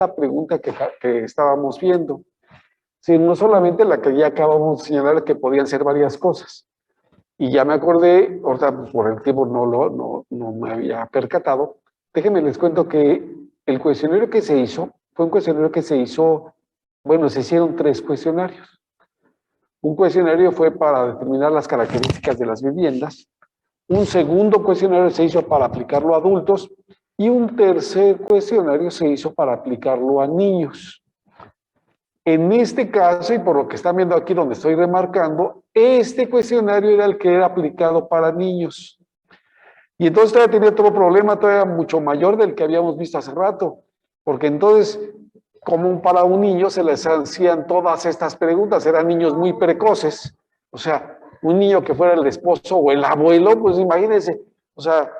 la pregunta que estábamos viendo, sino no solamente la que ya acabamos de señalar, que podían ser varias cosas. Y ya me acordé, ahorita por el tiempo no me había percatado. Déjenme les cuento que el cuestionario que se hizo, fue un cuestionario que se hizo, bueno, se hicieron 3 cuestionarios. Un cuestionario fue para determinar las características de las viviendas, un segundo cuestionario se hizo para aplicarlo a adultos y un tercer cuestionario se hizo para aplicarlo a niños. En este caso, y por lo que están viendo aquí donde estoy remarcando, este cuestionario era el que era aplicado para niños. Y entonces todavía tenía otro problema, todavía mucho mayor del que habíamos visto hace rato, porque entonces, como para un niño se les hacían todas estas preguntas, eran niños muy precoces, o sea, un niño que fuera el esposo o el abuelo, pues imagínense, o sea,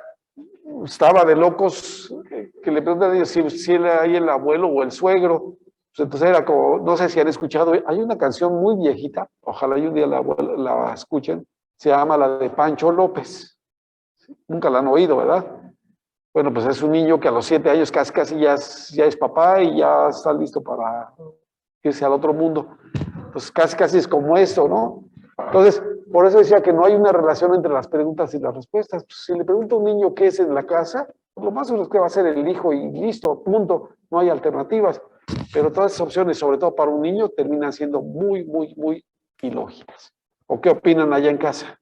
estaba de locos que le preguntan si era ahí el abuelo o el suegro. Pues entonces era como, no sé si han escuchado, hay una canción muy viejita, ojalá y un día la escuchen, se llama la de Pancho López. Nunca la han oído, ¿verdad? Bueno, pues es un niño que a los 7 años casi ya es papá y ya está listo para irse al otro mundo. Pues casi es como esto, ¿no? Entonces, por eso decía que no hay una relación entre las preguntas y las respuestas. Pues, si le pregunta a un niño qué es en la casa, pues lo más seguro es que va a ser el hijo y listo, punto. No hay alternativas. Pero todas esas opciones, sobre todo para un niño, terminan siendo muy ilógicas. ¿O qué opinan allá en casa?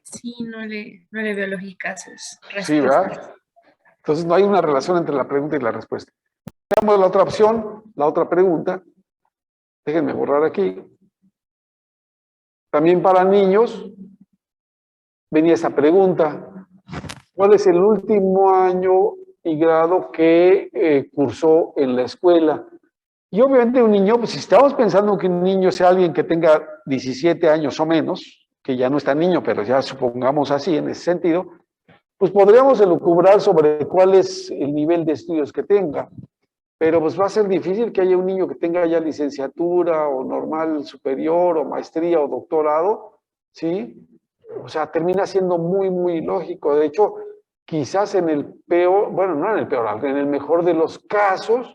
Sí, no le veo lógica a sus Sí, respuestas. ¿verdad? Entonces no hay una relación entre la pregunta y la respuesta. Veamos la otra opción, la otra pregunta. Déjenme borrar aquí. También para niños venía esa pregunta. ¿Cuál es el último año y grado que cursó en la escuela? Y obviamente un niño, pues si estamos pensando que un niño sea alguien que tenga 17 años o menos, que ya no está niño, pero ya supongamos así en ese sentido, pues podríamos elucubrar sobre cuál es el nivel de estudios que tenga. Pero pues va a ser difícil que haya un niño que tenga ya licenciatura o normal superior o maestría o doctorado, ¿sí? O sea, termina siendo muy lógico. De hecho, quizás en el peor, bueno, no en el peor, en el mejor de los casos,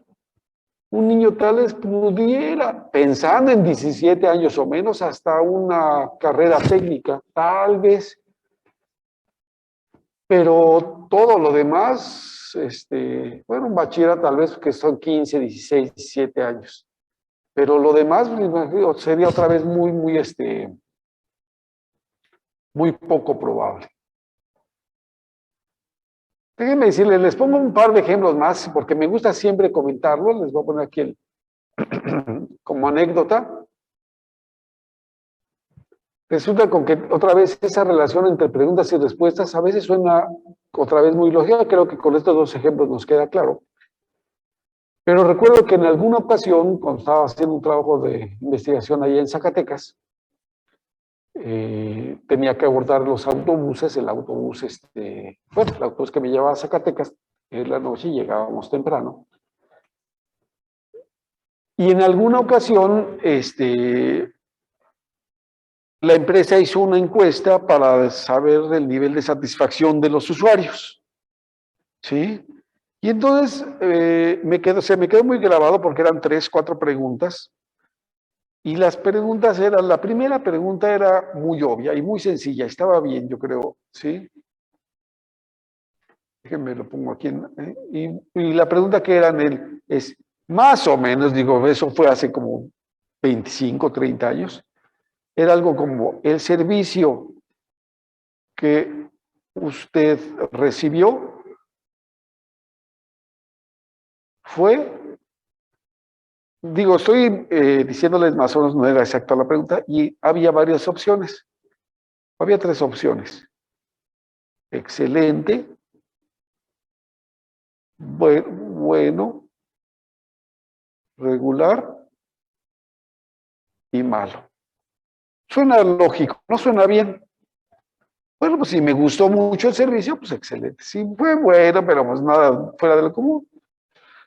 un niño tal vez pudiera, pensando en 17 años o menos, hasta una carrera técnica, tal vez, pero todo lo demás, bueno, un bachillerato tal vez que son 15, 16, 17 años. Pero lo demás sería otra vez muy poco probable. Déjenme decirles, les pongo un par de ejemplos más, porque me gusta siempre comentarlo, les voy a poner aquí como anécdota. Resulta con que otra vez esa relación entre preguntas y respuestas a veces suena otra vez muy lógica, creo que con estos 2 ejemplos nos queda claro. Pero recuerdo que en alguna ocasión, cuando estaba haciendo un trabajo de investigación allá en Zacatecas, tenía que abordar los autobuses, el autobús, bueno, el autobús que me llevaba a Zacatecas, en la noche llegábamos temprano. Y en alguna ocasión, la empresa hizo una encuesta para saber el nivel de satisfacción de los usuarios, ¿sí? Y entonces se me quedó muy grabado porque eran 3, 4 preguntas. Y las preguntas eran, la primera pregunta era muy obvia y muy sencilla, estaba bien, yo creo, ¿sí? Déjenme lo pongo aquí. Y la pregunta que eran es, más o menos, digo, eso fue hace como 25, 30 años, era algo como, el servicio que usted recibió fue, digo, estoy diciéndoles más o menos, no era exacta la pregunta, y había varias opciones. Había 3 opciones. Excelente, bueno, regular y malo. Suena lógico, no suena bien. Bueno, pues si me gustó mucho el servicio, pues excelente. Sí, fue bueno, pero pues nada fuera de lo común.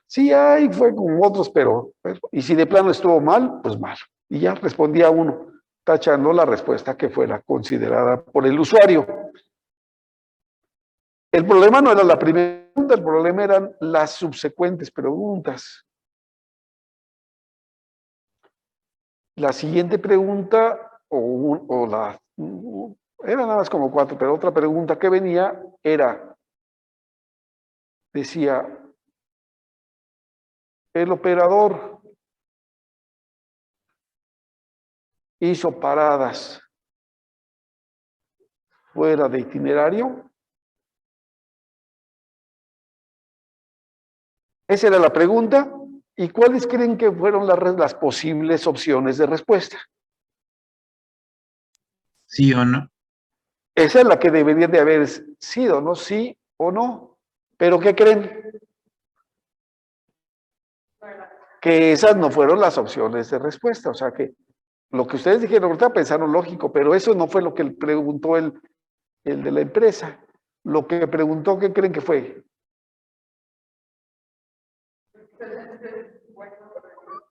Sí, hay, fue como otros, pero y si de plano estuvo mal, pues mal. Y ya respondía uno, tachando la respuesta que fuera considerada por el usuario. El problema no era la primera pregunta, el problema eran las subsecuentes preguntas. La siguiente pregunta, era nada más como 4, pero otra pregunta que venía decía, el operador hizo paradas fuera de itinerario. Esa era la pregunta. ¿Y cuáles creen que fueron las posibles opciones de respuesta? ¿Sí o no? Esa es la que debería de haber sido, ¿no? Sí o no. ¿Pero qué creen? Que esas no fueron las opciones de respuesta. O sea que lo que ustedes dijeron ahorita pensaron lógico, pero eso no fue lo que preguntó el de la empresa. Lo que preguntó, ¿qué creen que fue?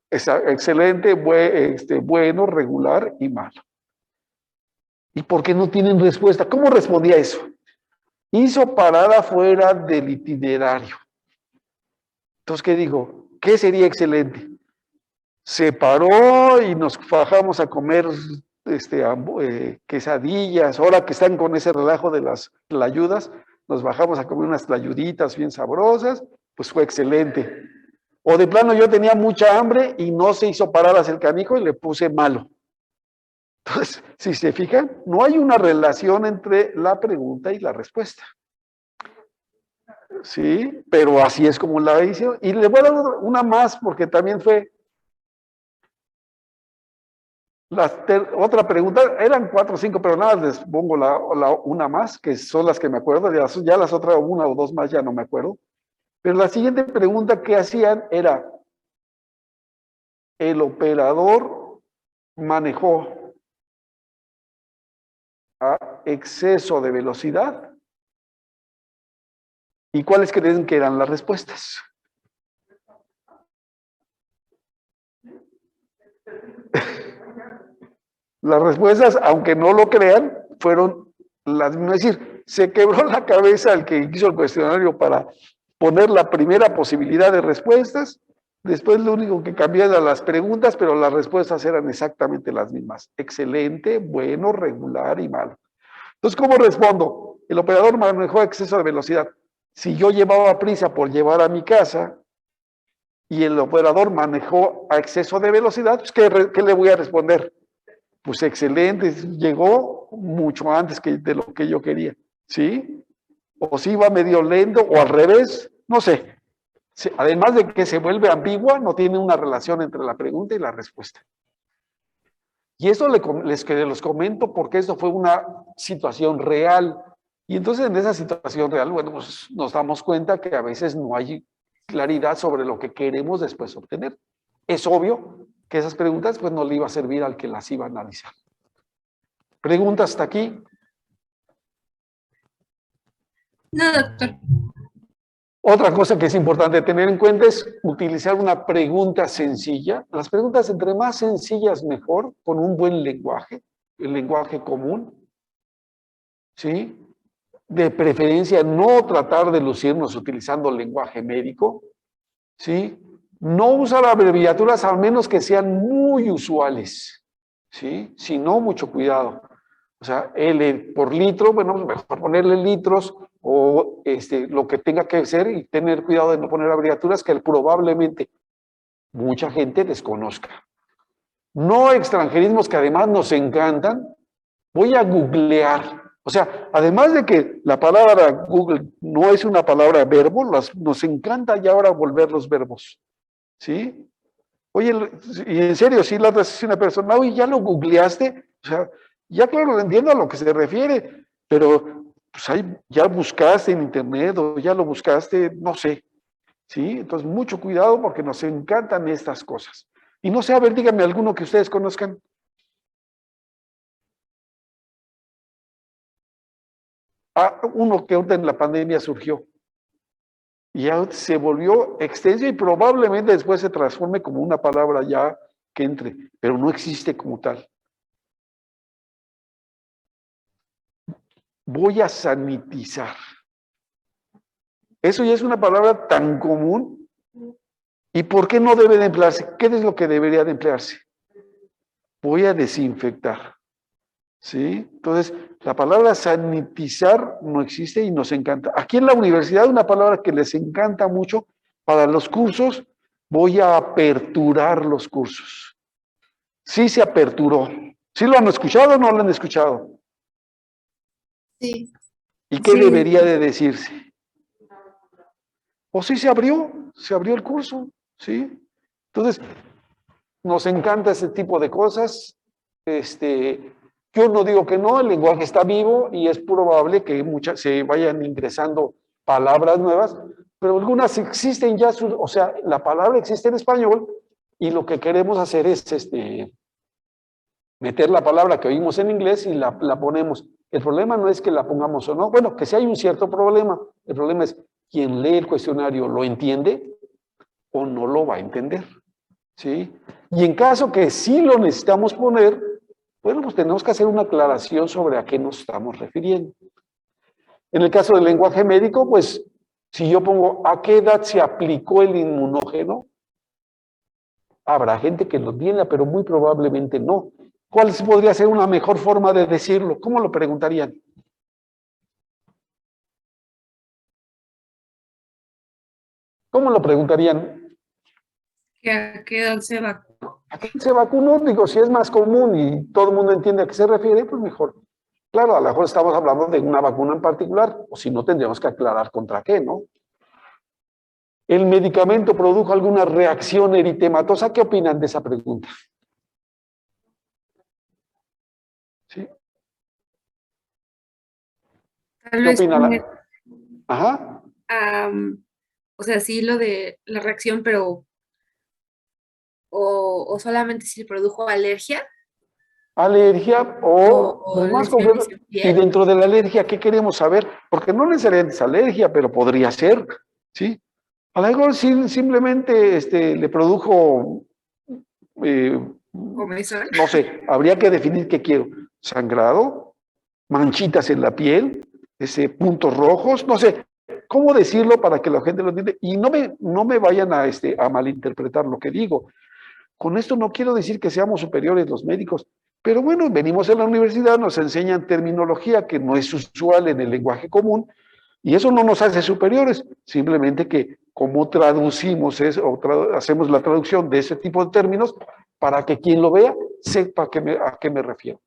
Excelente, bueno, regular y malo. ¿Y por qué no tienen respuesta? ¿Cómo respondía eso? Hizo parada fuera del itinerario. Entonces, ¿qué dijo? ¿Qué sería excelente? Se paró y nos bajamos a comer quesadillas. Ahora que están con ese relajo de las tlayudas, nos bajamos a comer unas tlayuditas bien sabrosas, pues fue excelente. O de plano yo tenía mucha hambre y no se hizo paradas el canijo y le puse malo. Entonces, si se fijan, no hay una relación entre la pregunta y la respuesta. Sí, pero así es como la hice. Y le voy a dar una más porque también fue otra pregunta. Eran 4 o 5, pero nada, les pongo una más, que son las que me acuerdo. Ya las otras, una o dos más, ya no me acuerdo. Pero la siguiente pregunta que hacían era, el operador manejó a exceso de velocidad. ¿Y cuáles creen que eran las respuestas? Las respuestas, aunque no lo crean, fueron las mismas. Es decir, se quebró la cabeza el que hizo el cuestionario para poner la primera posibilidad de respuestas. Después lo único que cambió eran las preguntas, pero las respuestas eran exactamente las mismas. Excelente, bueno, regular y malo. Entonces, ¿cómo respondo? El operador manejó exceso de velocidad. Si yo llevaba prisa por llevar a mi casa y el operador manejó a exceso de velocidad, pues ¿qué le voy a responder? Pues excelente, llegó mucho antes de lo que yo quería, ¿sí? O si iba medio lento o al revés, no sé. Además de que se vuelve ambigua, no tiene una relación entre la pregunta y la respuesta. Y eso los comento porque eso fue una situación real. Y entonces en esa situación real, bueno, pues nos damos cuenta que a veces no hay claridad sobre lo que queremos después obtener. Es obvio que esas preguntas pues no le iba a servir al que las iba a analizar. ¿Preguntas hasta aquí? No, doctor. Otra cosa que es importante tener en cuenta es utilizar una pregunta sencilla. Las preguntas entre más sencillas mejor, con un buen lenguaje, el lenguaje común, ¿sí? De preferencia no tratar de lucirnos utilizando lenguaje médico, ¿sí? No usar abreviaturas a menos que sean muy usuales, ¿sí? Si no, mucho cuidado. O sea, L por litro, bueno, mejor ponerle litros o lo que tenga que ser y tener cuidado de no poner abreviaturas que probablemente mucha gente desconozca. No extranjerismos que además nos encantan. Voy a googlear. O sea, además de que la palabra Google no es una palabra verbo, nos encanta ya ahora volver los verbos. ¿Sí? Oye, y en serio, si la otra vez una persona, oye, ¿ya lo googleaste? O sea, ya claro, entiendo a lo que se refiere, pero pues ahí ya buscaste en internet o ya lo buscaste, no sé. ¿Sí? Entonces, mucho cuidado porque nos encantan estas cosas. Y no sé, a ver, díganme alguno que ustedes conozcan. Uno que ahorita en la pandemia surgió. Y ya se volvió extenso y probablemente después se transforme como una palabra ya que entre, pero no existe como tal. Voy a sanitizar. Eso ya es una palabra tan común. ¿Y por qué no debe de emplearse? ¿Qué es lo que debería de emplearse? Voy a desinfectar. ¿Sí? Entonces, la palabra sanitizar no existe y nos encanta. Aquí en la universidad, una palabra que les encanta mucho para los cursos, voy a aperturar los cursos. Sí se aperturó. ¿Sí lo han escuchado o no lo han escuchado? Sí. ¿Y qué Sí. debería de decirse? O sí se abrió el curso, ¿sí? Entonces, nos encanta ese tipo de cosas. Yo no digo que no, el lenguaje está vivo y es probable que muchas se vayan ingresando palabras nuevas, pero algunas existen ya, o sea, la palabra existe en español y lo que queremos hacer es meter la palabra que oímos en inglés y la ponemos. El problema no es que la pongamos o no, bueno, que sí hay un cierto problema. El problema es quien lee el cuestionario lo entiende o no lo va a entender, ¿sí? Y en caso que sí lo necesitamos poner, bueno, pues tenemos que hacer una aclaración sobre a qué nos estamos refiriendo. En el caso del lenguaje médico, pues si yo pongo a qué edad se aplicó el inmunógeno, habrá gente que lo tiene, pero muy probablemente no. ¿Cuál podría ser una mejor forma de decirlo? ¿Cómo lo preguntarían? ¿Cómo lo preguntarían? ¿A qué edad se vacunó? ¿A quién se vacunó? Digo, si es más común y todo el mundo entiende a qué se refiere, pues mejor. Claro, a lo mejor estamos hablando de una vacuna en particular, o si no, tendríamos que aclarar contra qué, ¿no? ¿El medicamento produjo alguna reacción eritematosa? ¿Qué opinan de esa pregunta? ¿Sí? Tal ¿Qué vez opina poner, la? Ajá. o sea, sí lo de la reacción, pero, o solamente si produjo alergia Alergia o, o pues más lesiones concreto, en y piel. dentro de la alergia, ¿qué queremos saber? Porque no necesariamente es alergia, pero podría ser, ¿sí? A lo mejor simplemente le produjo, eh, Comezón. no sé, habría que definir qué quiero. Sangrado, manchitas en la piel, puntos rojos, no sé. ¿Cómo decirlo para que la gente lo entienda? Y no me vayan a malinterpretar lo que digo. Con esto no quiero decir que seamos superiores los médicos, pero bueno, venimos a la universidad, nos enseñan terminología que no es usual en el lenguaje común, y eso no nos hace superiores, simplemente que como traducimos eso, o hacemos la traducción de ese tipo de términos, para que quien lo vea sepa a qué me refiero.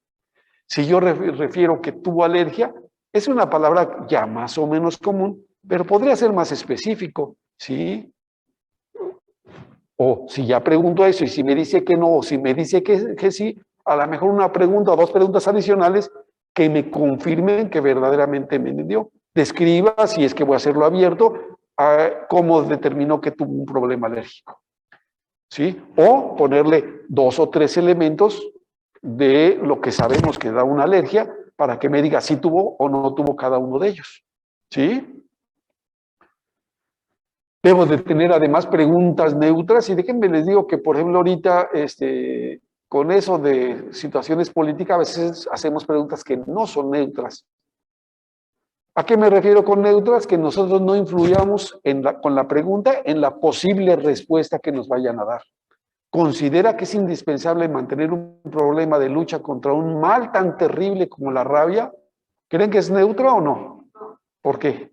Si yo refiero que tuvo alergia, es una palabra ya más o menos común, pero podría ser más específico, ¿sí? O si ya pregunto eso y si me dice que no, o si me dice que sí, a lo mejor una pregunta o dos preguntas adicionales que me confirmen que verdaderamente me entendió. Describa, si es que voy a hacerlo abierto, cómo determinó que tuvo un problema alérgico. ¿Sí? O ponerle dos o tres elementos de lo que sabemos que da una alergia para que me diga si tuvo o no tuvo cada uno de ellos. ¿Sí? Debo de tener además preguntas neutras y déjenme les digo que, por ejemplo, ahorita con eso de situaciones políticas a veces hacemos preguntas que no son neutras. ¿A qué me refiero con neutras? Que nosotros no influyamos con la pregunta en la posible respuesta que nos vayan a dar. ¿Considera que es indispensable mantener un problema de lucha contra un mal tan terrible como la rabia? ¿Creen que es neutra o no? ¿Por qué?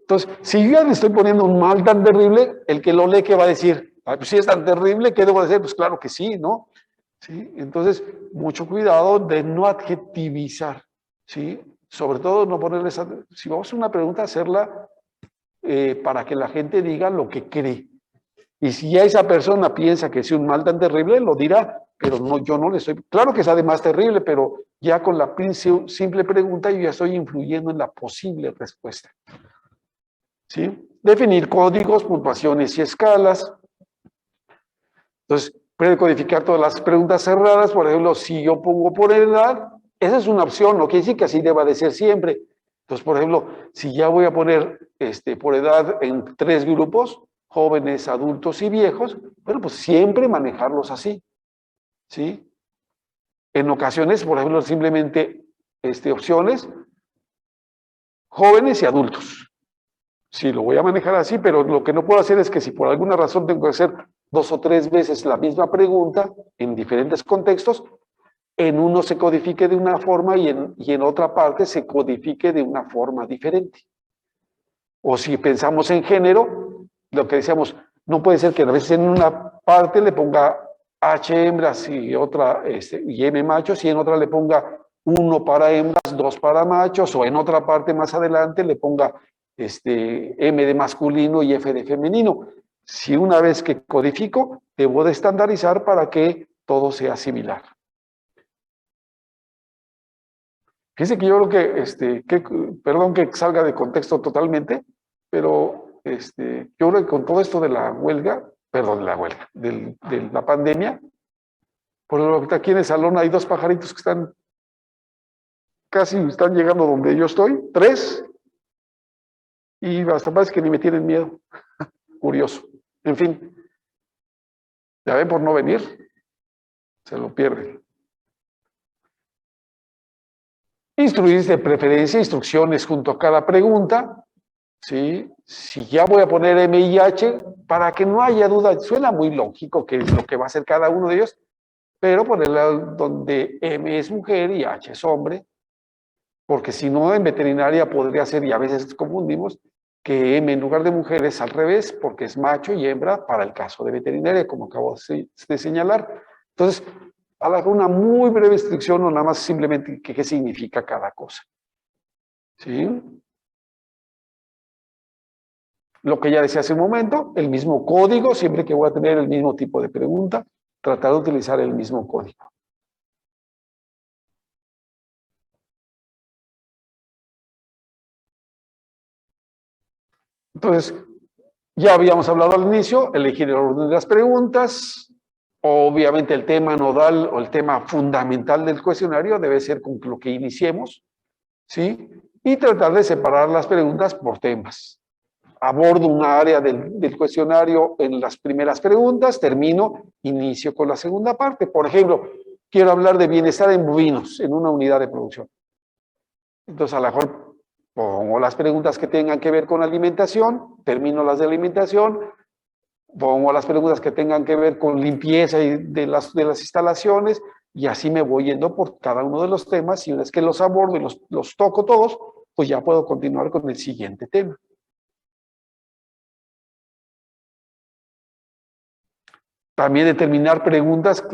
Entonces, si yo ya le estoy poniendo un mal tan terrible, el que lo lee, ¿qué va a decir? Ah, pues si es tan terrible, ¿qué debo hacer? Pues claro que sí, ¿no? ¿Sí? Entonces, mucho cuidado de no adjetivizar, ¿sí? Sobre todo no ponerle esa, si vamos a hacer una pregunta, hacerla para que la gente diga lo que cree. Y si ya esa persona piensa que es un mal tan terrible, lo dirá, pero no, yo no le estoy, claro que es además terrible, pero ya con la simple pregunta yo ya estoy influyendo en la posible respuesta. ¿Sí? Definir códigos, puntuaciones y escalas. Entonces, precodificar todas las preguntas cerradas, por ejemplo, si yo pongo por edad, esa es una opción, no quiere decir que así deba de ser siempre. Entonces, por ejemplo, si ya voy a poner por edad en 3 grupos, jóvenes, adultos y viejos, bueno, pues siempre manejarlos así, ¿sí? En ocasiones, por ejemplo, simplemente opciones, jóvenes y adultos. Sí, lo voy a manejar así, pero lo que no puedo hacer es que si por alguna razón tengo que hacer 2 o 3 veces la misma pregunta en diferentes contextos, en uno se codifique de una forma y en otra parte se codifique de una forma diferente. O si pensamos en género, lo que decíamos, no puede ser que a veces en una parte le ponga H hembras y otra y M machos, y en otra le ponga 1 para hembras, 2 para machos, o en otra parte más adelante le ponga M de masculino y F de femenino. Si una vez que codifico, debo de estandarizar para que todo sea similar. Fíjense que yo creo perdón que salga de contexto totalmente, pero yo creo que con todo esto de la huelga, de la pandemia, por lo que aquí en el salón hay 2 pajaritos que casi están llegando donde yo estoy, 3, y hasta parece que ni me tienen miedo. Curioso. En fin, ya ven, por no venir, se lo pierden. Instruir de preferencia, instrucciones junto a cada pregunta. ¿Sí? Si ya voy a poner M y H, para que no haya duda, suena muy lógico que es lo que va a hacer cada uno de ellos, pero ponerla donde M es mujer y H es hombre, porque si no en veterinaria podría ser, y a veces confundimos, que M en lugar de mujer es al revés, porque es macho y hembra para el caso de veterinaria, como acabo de señalar. Entonces, hago una muy breve instrucción o nada más simplemente qué significa cada cosa. ¿Sí? Lo que ya decía hace un momento, el mismo código, siempre que voy a tener el mismo tipo de pregunta, tratar de utilizar el mismo código. Entonces, ya habíamos hablado al inicio, elegir el orden de las preguntas. Obviamente el tema nodal o el tema fundamental del cuestionario debe ser con lo que iniciemos, ¿sí? Y tratar de separar las preguntas por temas. Abordo una área del cuestionario en las primeras preguntas, inicio con la segunda parte. Por ejemplo, quiero hablar de bienestar en bovinos en una unidad de producción. Entonces, a lo mejor pongo las preguntas que tengan que ver con alimentación, termino las de alimentación, pongo las preguntas que tengan que ver con limpieza de las instalaciones, y así me voy yendo por cada uno de los temas, y una vez que los abordo y los toco todos, pues ya puedo continuar con el siguiente tema. También determinar preguntas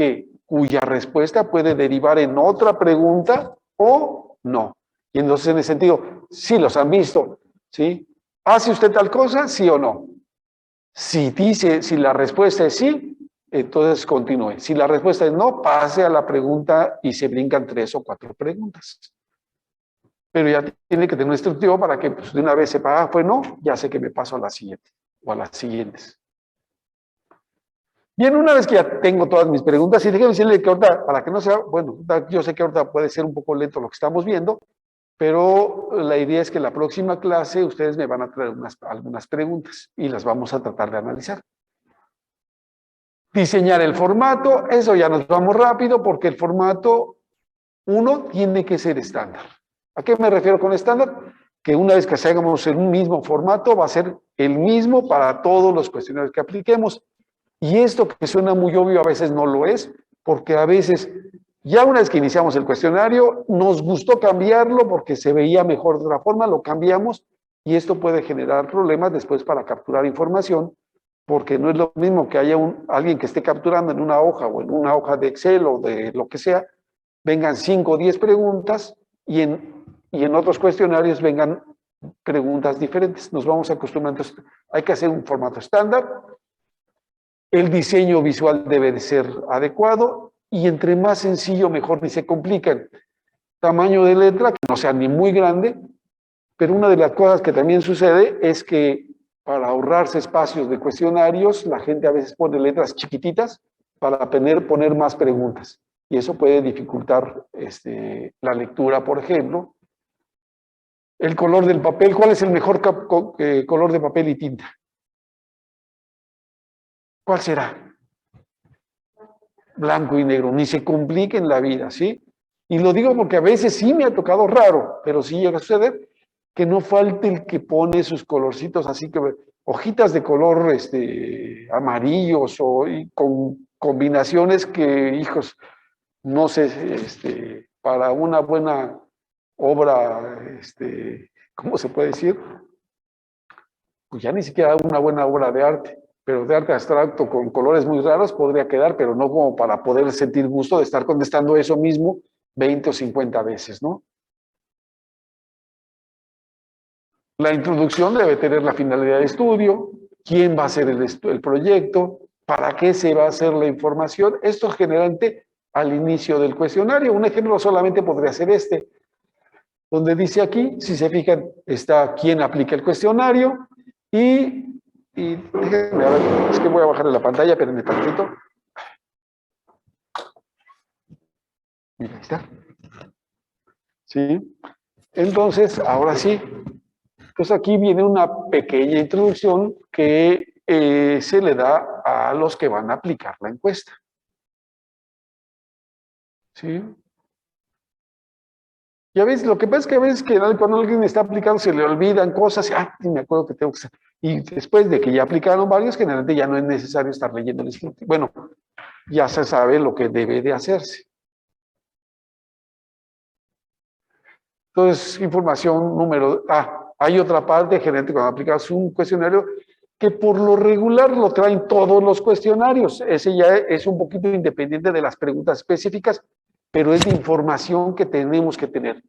cuya respuesta puede derivar en otra pregunta o no. Y entonces, en ese sentido, sí los han visto, ¿sí? ¿Hace usted tal cosa? ¿Sí o no? Si la respuesta es sí, entonces continúe. Si la respuesta es no, pase a la pregunta y se brincan 3 o 4 preguntas. Pero ya tiene que tener un instructivo para que pues, de una vez sepa, fue no, ya sé que me paso a la siguiente o a las siguientes. Bien, una vez que ya tengo todas mis preguntas, y déjenme decirle que ahorita, para que no sea, bueno, yo sé que ahorita puede ser un poco lento lo que estamos viendo, pero la idea es que la próxima clase ustedes me van a traer algunas preguntas y las vamos a tratar de analizar. Diseñar el formato, eso ya nos vamos rápido porque el formato, uno, tiene que ser estándar. ¿A qué me refiero con estándar? Que una vez que hagamos en un mismo formato, va a ser el mismo para todos los cuestionarios que apliquemos. Y esto que suena muy obvio a veces no lo es, porque a veces, ya una vez que iniciamos el cuestionario, nos gustó cambiarlo porque se veía mejor de otra forma, lo cambiamos, y esto puede generar problemas después para capturar información, porque no es lo mismo que haya alguien que esté capturando en una hoja o en una hoja de Excel o de lo que sea, vengan 5 o 10 preguntas y en otros cuestionarios vengan preguntas diferentes. Nos vamos acostumbrando. Hay que hacer un formato estándar. El diseño visual debe de ser adecuado y entre más sencillo, mejor, ni se complican. Tamaño de letra, que no sea ni muy grande, pero una de las cosas que también sucede es que para ahorrarse espacios de cuestionarios, la gente a veces pone letras chiquititas para poner más preguntas. Y eso puede dificultar la lectura, por ejemplo. El color del papel, ¿cuál es el mejor color de papel y tinta? ¿Cuál será? Blanco y negro, ni se compliquen la vida, ¿sí? Y lo digo porque a veces sí me ha tocado raro, pero sí llega a suceder que no falte el que pone sus colorcitos así que hojitas de color amarillos o con combinaciones que, hijos, no sé, para una buena obra, ¿cómo se puede decir? Pues ya ni siquiera una buena obra de arte, pero de arte abstracto con colores muy raros podría quedar, pero no como para poder sentir gusto de estar contestando eso mismo 20 o 50 veces, ¿no? La introducción debe tener la finalidad de estudio, quién va a hacer el proyecto, para qué se va a hacer la información. Esto generalmente al inicio del cuestionario. Un ejemplo solamente podría ser donde dice aquí, si se fijan, está quién aplica el cuestionario y déjenme a ver, es que voy a bajarle la pantalla, pero en el tantito. Mira, ahí está. ¿Sí? Entonces, ahora sí. Pues aquí viene una pequeña introducción que se le da a los que van a aplicar la encuesta. ¿Sí? Ya ves, lo que pasa es que a veces que cuando alguien está aplicando se le olvidan cosas, y me acuerdo que tengo que hacer. Y después de que ya aplicaron varios, generalmente ya no es necesario estar leyendo el instructivo. Bueno, ya se sabe lo que debe de hacerse. Entonces, información número... hay otra parte, generalmente cuando aplicas un cuestionario, que por lo regular lo traen todos los cuestionarios. Ese ya es un poquito independiente de las preguntas específicas, pero es de información que tenemos que tener.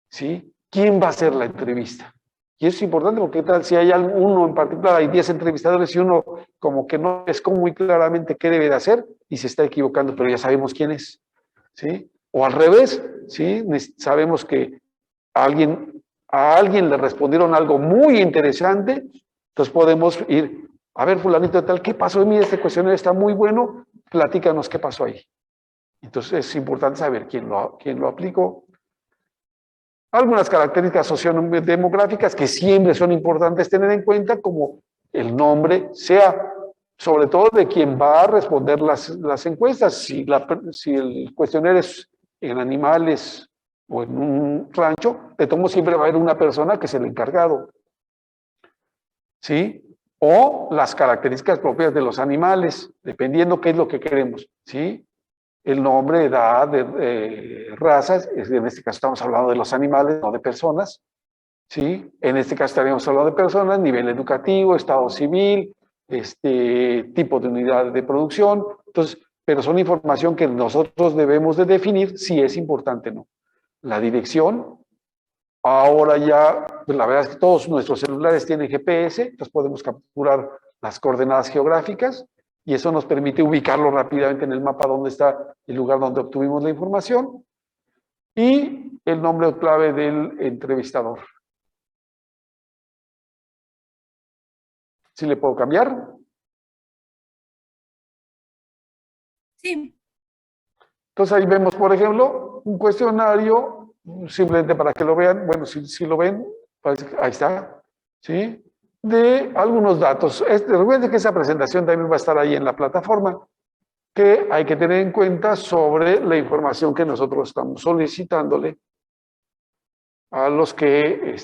¿Sí? ¿Quién va a hacer la entrevista? Y eso es importante porque tal si hay uno en particular, hay 10 entrevistadores y uno como que no es como muy claramente qué debe de hacer y se está equivocando, pero ya sabemos quién es. ¿Sí? O al revés, ¿sí? Sabemos que a alguien le respondieron algo muy interesante, entonces podemos ir, a ver, fulanito de tal, ¿qué pasó? Mira, este cuestionario está muy bueno, platícanos qué pasó ahí. Entonces es importante saber quién lo aplicó. Algunas características sociodemográficas que siempre son importantes tener en cuenta, como el nombre, sea sobre todo de quien va a responder las encuestas. Si el cuestionario es en animales o en un rancho, de todos modos siempre va a haber una persona que es el encargado. ¿Sí? O las características propias de los animales, dependiendo qué es lo que queremos. ¿Sí? El nombre, edad, razas, en este caso estamos hablando de los animales, no de personas. ¿Sí? En este caso estaríamos hablando de personas, nivel educativo, estado civil, tipo de unidad de producción. Entonces, pero son información que nosotros debemos de definir si es importante o no. La dirección, ahora ya, pues la verdad es que todos nuestros celulares tienen GPS, entonces podemos capturar las coordenadas geográficas y eso nos permite ubicarlo rápidamente en el mapa donde está el lugar donde obtuvimos la información y el nombre o clave del entrevistador. ¿Sí le puedo cambiar? Sí. Entonces ahí vemos, por ejemplo, un cuestionario, simplemente para que lo vean, bueno, si lo ven, ahí está, ¿sí? De algunos datos. Recuerden que esa presentación también va a estar ahí en la plataforma, que hay que tener en cuenta sobre la información que nosotros estamos solicitándole a los que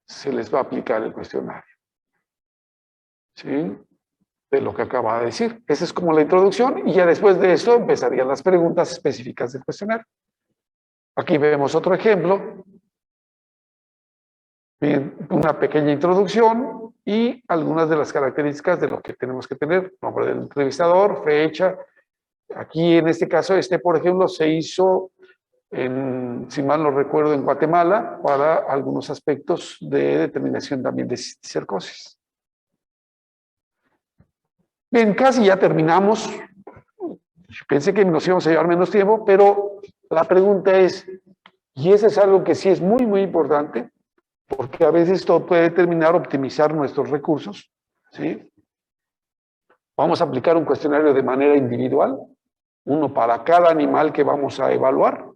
se les va a aplicar el cuestionario. ¿Sí? De lo que acaba de decir. Esa es como la introducción y ya después de esto empezarían las preguntas específicas del cuestionario. Aquí vemos otro ejemplo. Bien, una pequeña introducción y algunas de las características de lo que tenemos que tener. Nombre del entrevistador, fecha. Aquí en este caso, por ejemplo, se hizo, si mal no recuerdo, en Guatemala para algunos aspectos de determinación también de cisticercosis. Bien, casi ya terminamos. Pensé que nos íbamos a llevar menos tiempo, pero la pregunta es, y eso es algo que sí es muy, muy importante, porque a veces esto puede determinar optimizar nuestros recursos, ¿sí? Vamos a aplicar un cuestionario de manera individual, uno para cada animal que vamos a evaluar,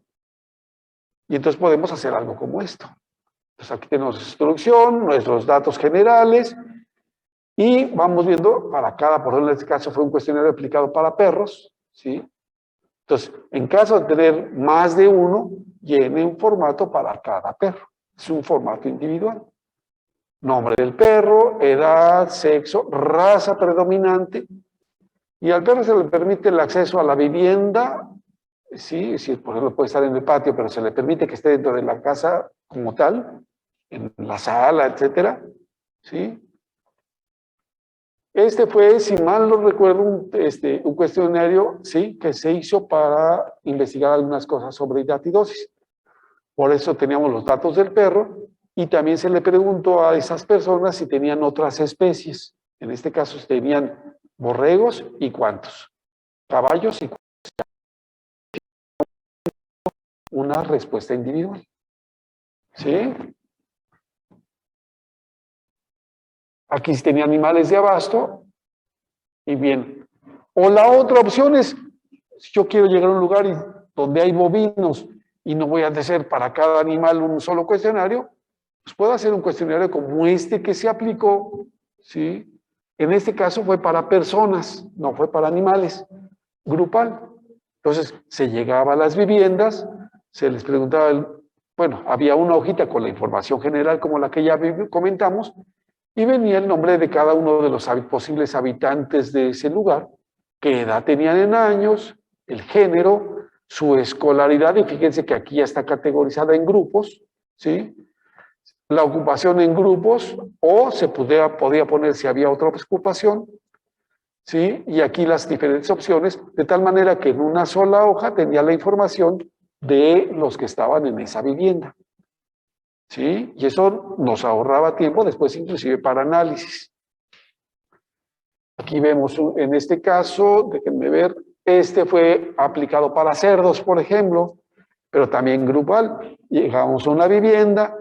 y entonces podemos hacer algo como esto. Entonces aquí tenemos instrucción, nuestros datos generales, y vamos viendo para cada, por ejemplo, en este caso fue un cuestionario aplicado para perros, ¿sí? Entonces, en caso de tener más de uno, llene un formato para cada perro. Es un formato individual. Nombre del perro, edad, sexo, raza predominante. Y al perro se le permite el acceso a la vivienda. Sí, sí, por ejemplo, puede estar en el patio, pero se le permite que esté dentro de la casa como tal, en la sala, etcétera. ¿Sí? Este fue, si mal no recuerdo, un cuestionario, sí, que se hizo para investigar algunas cosas sobre hidatidosis. Por eso teníamos los datos del perro y también se le preguntó a esas personas si tenían otras especies. En este caso, si tenían borregos y cuántos, caballos y cuántos. Una respuesta individual. ¿Sí? Aquí sí tenía animales de abasto y bien. O la otra opción es, si yo quiero llegar a un lugar donde hay bovinos y no voy a hacer para cada animal un solo cuestionario, pues puedo hacer un cuestionario como este que se aplicó, ¿sí? En este caso fue para personas, no fue para animales, grupal. Entonces se llegaba a las viviendas, se les preguntaba, bueno, había una hojita con la información general como la que ya comentamos, y venía el nombre de cada uno de los posibles habitantes de ese lugar, qué edad tenían en años, el género, su escolaridad, y fíjense que aquí ya está categorizada en grupos, ¿sí? La ocupación en grupos, o se podía poner si había otra ocupación, ¿sí? Y aquí las diferentes opciones, de tal manera que en una sola hoja tenía la información de los que estaban en esa vivienda. ¿Sí? Y eso nos ahorraba tiempo después inclusive para análisis. Aquí vemos en este caso, déjenme ver, este fue aplicado para cerdos, por ejemplo, pero también grupal. Llegamos a una vivienda,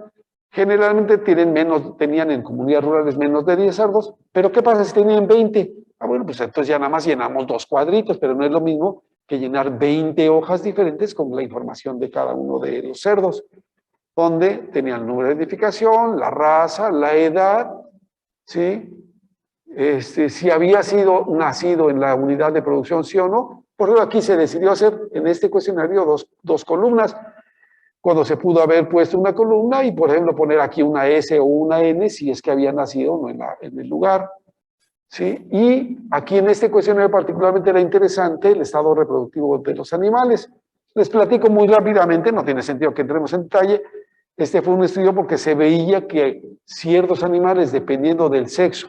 generalmente tenían en comunidades rurales menos de 10 cerdos, pero ¿qué pasa si tenían 20? Ah, bueno, pues entonces ya nada más llenamos 2 cuadritos, pero no es lo mismo que llenar 20 hojas diferentes con la información de cada uno de los cerdos, donde tenían el número de identificación, la raza, la edad, ¿sí? Si había sido nacido en la unidad de producción, sí o no. Por ejemplo, aquí se decidió hacer en este cuestionario dos columnas, cuando se pudo haber puesto una columna y, por ejemplo, poner aquí una S o una N si es que había nacido o no en el lugar. ¿Sí? Y aquí en este cuestionario particularmente era interesante el estado reproductivo de los animales. Les platico muy rápidamente, no tiene sentido que entremos en detalle. Este fue un estudio porque se veía que ciertos animales, dependiendo del sexo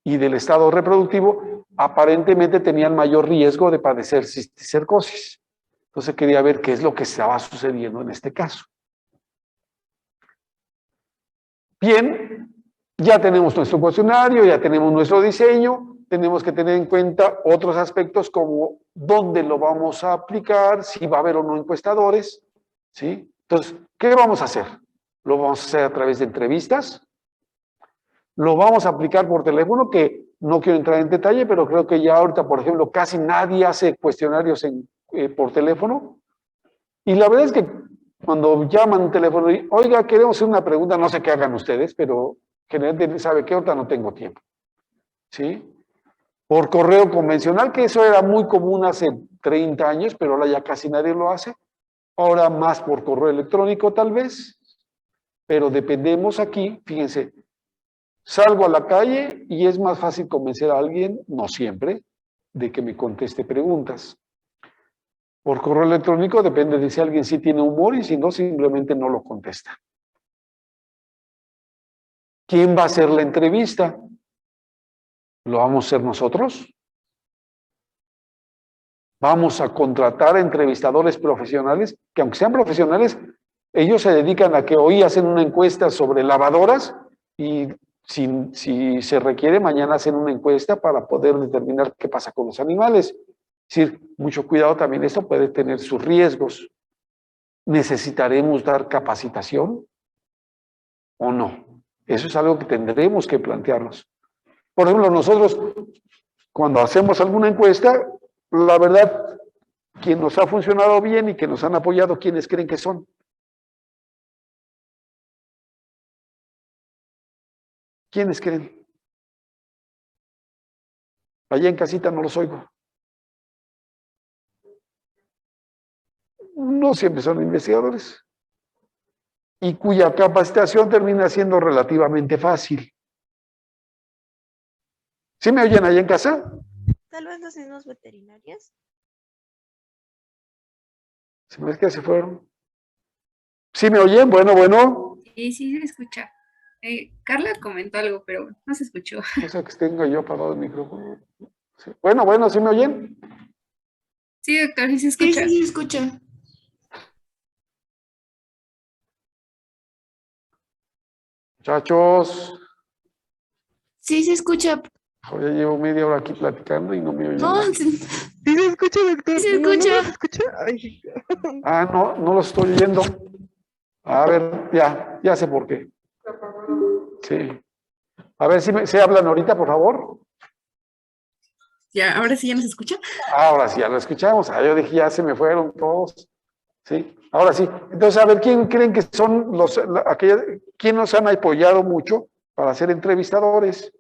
y del estado reproductivo, aparentemente tenían mayor riesgo de padecer cisticercosis. Entonces quería ver qué es lo que estaba sucediendo en este caso. Bien, ya tenemos nuestro cuestionario, ya tenemos nuestro diseño, tenemos que tener en cuenta otros aspectos como dónde lo vamos a aplicar, si va a haber o no encuestadores, ¿sí? Entonces, ¿qué vamos a hacer? Lo vamos a hacer a través de entrevistas, lo vamos a aplicar por teléfono, que no quiero entrar en detalle, pero creo que ya ahorita, por ejemplo, casi nadie hace cuestionarios por teléfono. Y la verdad es que cuando llaman un teléfono y, oiga, queremos hacer una pregunta, no sé qué hagan ustedes, pero generalmente sabe que ahorita no tengo tiempo. ¿Sí? Por correo convencional, que eso era muy común hace 30 años, pero ahora ya casi nadie lo hace. Ahora más por correo electrónico tal vez, pero dependemos aquí, fíjense, salgo a la calle y es más fácil convencer a alguien, no siempre, de que me conteste preguntas. Por correo electrónico depende de si alguien sí tiene humor y si no, simplemente no lo contesta. ¿Quién va a hacer la entrevista? ¿Lo vamos a hacer nosotros? ¿Vamos a contratar entrevistadores profesionales? Que aunque sean profesionales, ellos se dedican a que hoy hacen una encuesta sobre lavadoras y si se requiere, mañana hacen una encuesta para poder determinar qué pasa con los animales. Es decir, mucho cuidado también, esto puede tener sus riesgos. ¿Necesitaremos dar capacitación o no? Eso es algo que tendremos que plantearnos. Por ejemplo, nosotros, cuando hacemos alguna encuesta, la verdad, quien nos ha funcionado bien y que nos han apoyado, ¿quiénes creen que son? ¿Quiénes creen? Allá en casita no los oigo. No siempre son investigadores. y cuya capacitación termina siendo relativamente fácil. ¿Sí me oyen ahí en casa? Tal vez los mismos veterinarios. ¿Se me es que se fueron? ¿Sí me oyen? Bueno. Sí, sí se escucha. Carla comentó algo, pero no se escuchó. O sea que tengo yo apagado el micrófono. Sí. Bueno, ¿sí me oyen? Sí, doctor, sí se Sí, escucha. sí, se escucha. Muchachos, Sí, se escucha. ya llevo media hora aquí platicando y no me oyen No, nada. sí Sí se escucha, doctor. se ¿No escucha. nos escucha? Ay, Ah, no lo estoy oyendo. A ver, ya sé por qué. Sí. A ver si se hablan ahorita, por favor. Ya, ahora sí ya nos escucha. Ahora sí, ya lo escuchamos. Ah, yo dije, ya se me fueron todos. Sí, ahora sí. Entonces, a ver, ¿quién creen que son quién nos han apoyado mucho para ser entrevistadores?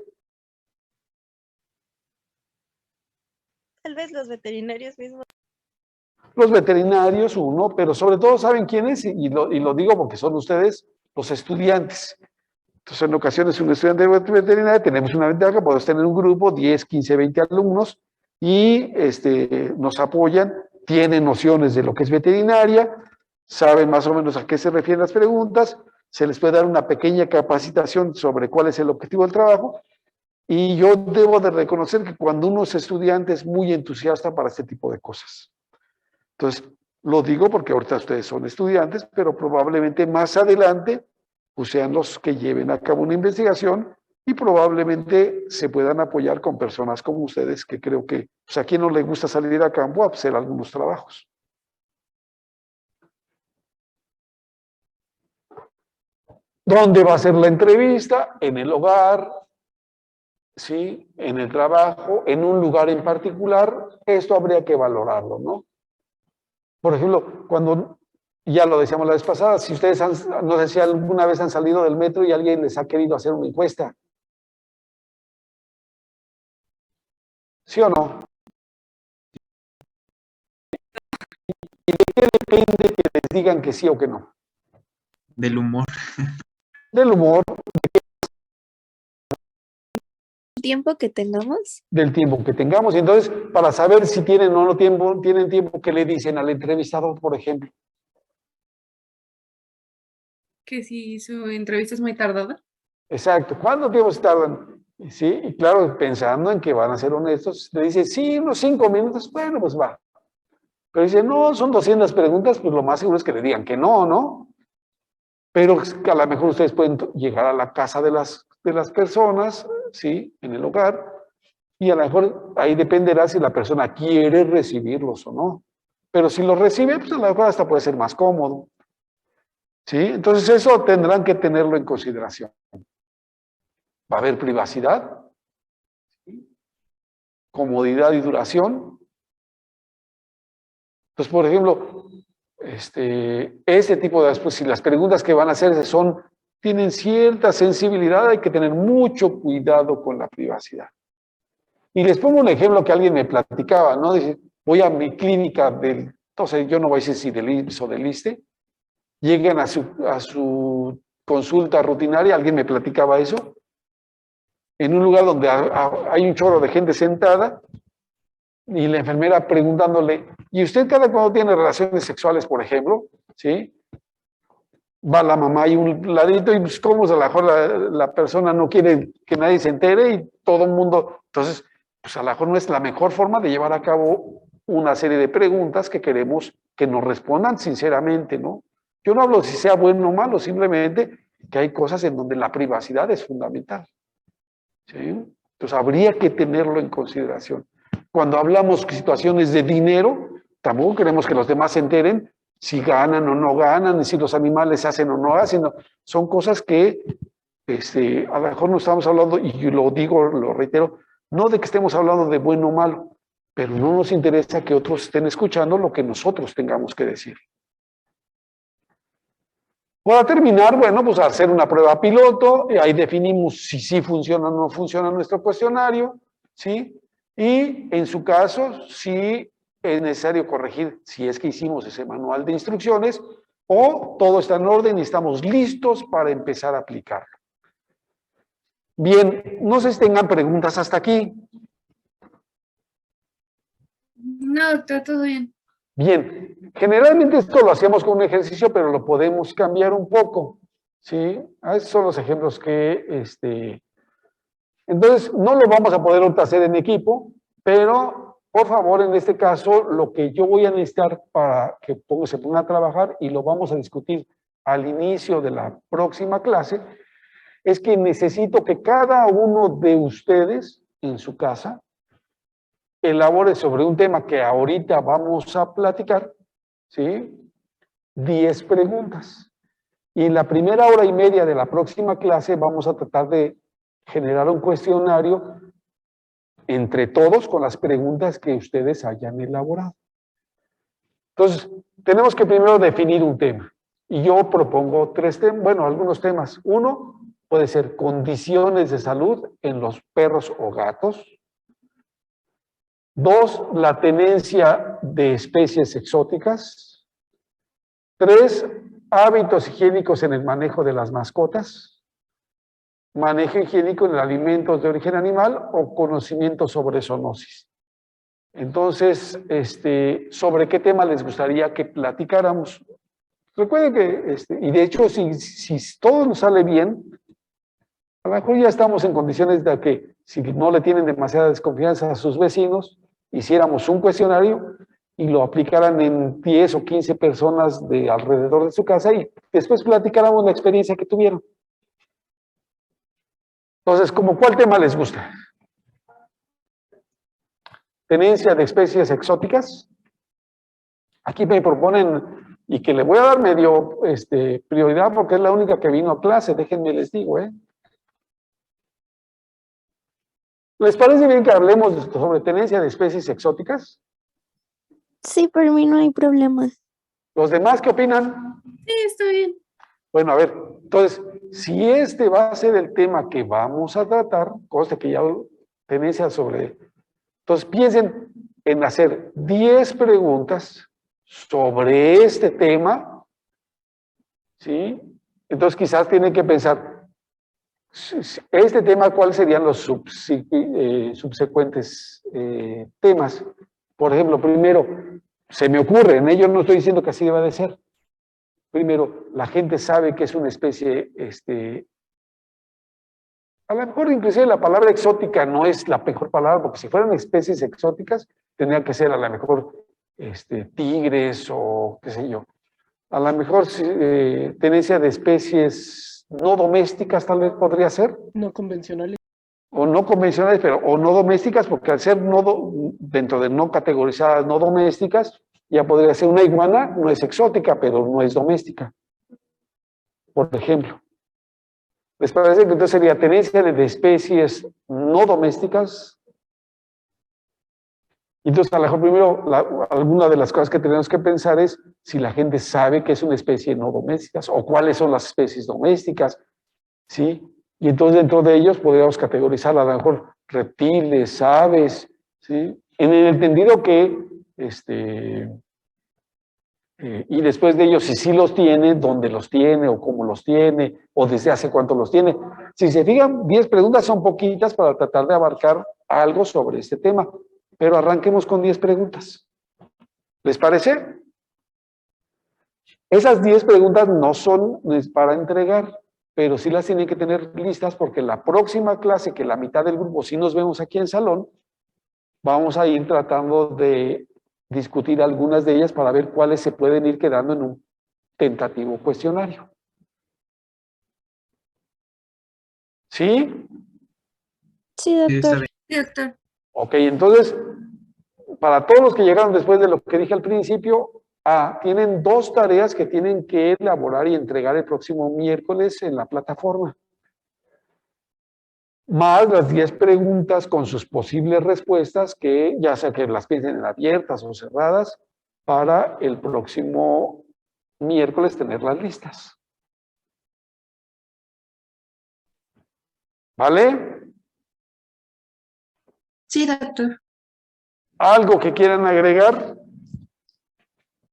tal vez los veterinarios mismos. Los veterinarios, uno, pero sobre todo, ¿saben quiénes? Y lo digo porque son ustedes, los estudiantes. Entonces, en ocasiones, un estudiante de veterinaria, tenemos una ventaja, podemos tener un grupo, 10, 15, 20 alumnos, y nos apoyan, tienen nociones de lo que es veterinaria, saben más o menos a qué se refieren las preguntas, se les puede dar una pequeña capacitación sobre cuál es el objetivo del trabajo, y yo debo de reconocer que cuando uno es estudiante es muy entusiasta para este tipo de cosas. Entonces, lo digo porque ahorita ustedes son estudiantes, pero probablemente más adelante pues sean los que lleven a cabo una investigación y probablemente se puedan apoyar con personas como ustedes, que creo que, pues a quien no le gusta salir a campo a hacer algunos trabajos. ¿Dónde va a ser la entrevista? En el hogar, ¿sí? En el trabajo, en un lugar en particular. Esto habría que valorarlo, ¿no? Por ejemplo, cuando, ya lo decíamos la vez pasada, si ustedes no sé si alguna vez han salido del metro y alguien les ha querido hacer una encuesta. ¿Sí o no? ¿Y de qué depende que les digan que sí o que no? Del humor. Del humor, Tiempo que tengamos. del tiempo que tengamos. Y entonces, para saber si tienen o no tiempo, tienen tiempo, que le dicen al entrevistador, por ejemplo. Que si su entrevista es muy tardada. Exacto. ¿Cuánto tiempo se tardan? Sí, y claro, pensando en que van a ser honestos, le dice, sí, unos 5 minutos, bueno, pues va. Pero dice, no, son 200 preguntas, pues lo más seguro es que le digan que no, ¿no? Pero a lo mejor ustedes pueden llegar a la casa de las personas, ¿sí? En el hogar, y a lo mejor ahí dependerá si la persona quiere recibirlos o no. Pero si los recibe, pues a lo mejor hasta puede ser más cómodo, ¿sí? Entonces eso tendrán que tenerlo en consideración. Va a haber privacidad, comodidad y duración. Entonces, por ejemplo, este tipo de, pues, si las preguntas que van a hacer tienen cierta sensibilidad, hay que tener mucho cuidado con la privacidad. Y les pongo un ejemplo que alguien me platicaba, ¿no? Dice, voy a mi clínica entonces yo no voy a decir si del IMSS o del ISSSTE, llegan a su consulta rutinaria, alguien me platicaba eso, en un lugar donde hay un chorro de gente sentada, y la enfermera preguntándole, ¿y usted cada cuando tiene relaciones sexuales, por ejemplo? ¿Sí? Va la mamá y un ladito y pues cómo a lo mejor la persona no quiere que nadie se entere y todo el mundo, entonces, pues a lo mejor no es la mejor forma de llevar a cabo una serie de preguntas que queremos que nos respondan sinceramente, ¿no? Yo no hablo si sea bueno o malo, simplemente que hay cosas en donde la privacidad es fundamental, ¿sí? Entonces habría que tenerlo en consideración. Cuando hablamos de situaciones de dinero, tampoco queremos que los demás se enteren si ganan o no ganan, si los animales hacen o no hacen. Son cosas que a lo mejor no estamos hablando, y yo lo digo, lo reitero, no de que estemos hablando de bueno o malo, pero no nos interesa que otros estén escuchando lo que nosotros tengamos que decir. Para terminar, bueno, pues hacer una prueba piloto, y ahí definimos si sí funciona o no funciona nuestro cuestionario, ¿sí? Y en su caso, si es necesario corregir, si es que hicimos ese manual de instrucciones, o todo está en orden y estamos listos para empezar a aplicarlo. Bien, no sé si tengan preguntas hasta aquí. No, doctor, todo bien. Bien, generalmente esto lo hacemos con un ejercicio, pero lo podemos cambiar un poco, ¿sí? Esos son los ejemplos que, entonces, no lo vamos a poder ahorita hacer en equipo, pero, por favor, en este caso, lo que yo voy a necesitar para que se ponga a trabajar, y lo vamos a discutir al inicio de la próxima clase, es que necesito que cada uno de ustedes, en su casa, elabore sobre un tema que ahorita vamos a platicar, ¿sí? 10 preguntas. Y en la primera hora y media de la próxima clase vamos a tratar de generar un cuestionario entre todos con las preguntas que ustedes hayan elaborado. Entonces, tenemos que primero definir un tema. Y yo propongo 3 temas, bueno, algunos temas. Uno puede ser condiciones de salud en los perros o gatos. 2, la tenencia de especies exóticas. 3, hábitos higiénicos en el manejo de las mascotas. Manejo higiénico en alimentos de origen animal o conocimiento sobre zoonosis. Entonces, ¿sobre qué tema les gustaría que platicáramos? Recuerden que, y de hecho, si todo nos sale bien, a lo mejor ya estamos en condiciones de que, si no le tienen demasiada desconfianza a sus vecinos, hiciéramos un cuestionario y lo aplicaran en 10 o 15 personas de alrededor de su casa y después platicáramos la experiencia que tuvieron. Entonces, ¿cuál tema les gusta? Tenencia de especies exóticas. Aquí me proponen, y que le voy a dar medio prioridad porque es la única que vino a clase, déjenme les digo, ¿Les parece bien que hablemos sobre tenencia de especies exóticas? Sí, por mí no hay problema. ¿Los demás qué opinan? Sí, está bien. Bueno, a ver, entonces, si va a ser el tema que vamos a tratar, conste que ya tenencia sobre... Entonces, piensen en hacer 10 preguntas sobre este tema, ¿sí? Entonces, quizás tienen que pensar, este tema, ¿cuáles serían los subsecuentes temas? Por ejemplo, primero, se me ocurre, en ello no estoy diciendo que así deba de ser. Primero, la gente sabe que es una especie, a lo mejor inclusive la palabra exótica no es la mejor palabra, porque si fueran especies exóticas, tendrían que ser a lo mejor tigres o qué sé yo. A lo mejor tenencia de especies no domésticas tal vez podría ser. No convencionales. O no convencionales, pero o no domésticas, porque al ser dentro de no categorizadas, no domésticas, ya podría ser una iguana, no es exótica, pero no es doméstica. Por ejemplo. ¿Les parece que entonces sería tenencia de especies no domésticas? Entonces, a lo mejor primero, alguna de las cosas que tenemos que pensar es si la gente sabe que es una especie no doméstica o cuáles son las especies domésticas, ¿sí? Y entonces dentro de ellos podríamos categorizar a lo mejor reptiles, aves, ¿sí? En el entendido que, y después de ellos, si sí los tiene, dónde los tiene, o cómo los tiene, o desde hace cuánto los tiene. Si se fijan, 10 preguntas son poquitas para tratar de abarcar algo sobre este tema, pero arranquemos con 10 preguntas. ¿Les parece? Esas 10 preguntas no son para entregar, pero sí las tienen que tener listas porque la próxima clase, que la mitad del grupo sí nos vemos aquí en salón, vamos a ir tratando de discutir algunas de ellas para ver cuáles se pueden ir quedando en un tentativo cuestionario. ¿Sí? Sí, Sí, está doctor. bien. Sí, doctor. Ok, entonces, para todos los que llegaron después de lo que dije al principio, tienen 2 tareas que tienen que elaborar y entregar el próximo miércoles en la plataforma. Más las 10 preguntas con sus posibles respuestas, que ya sea que las piensen en abiertas o cerradas, para el próximo miércoles tenerlas listas. ¿Vale? Sí, doctor. ¿Algo que quieran agregar?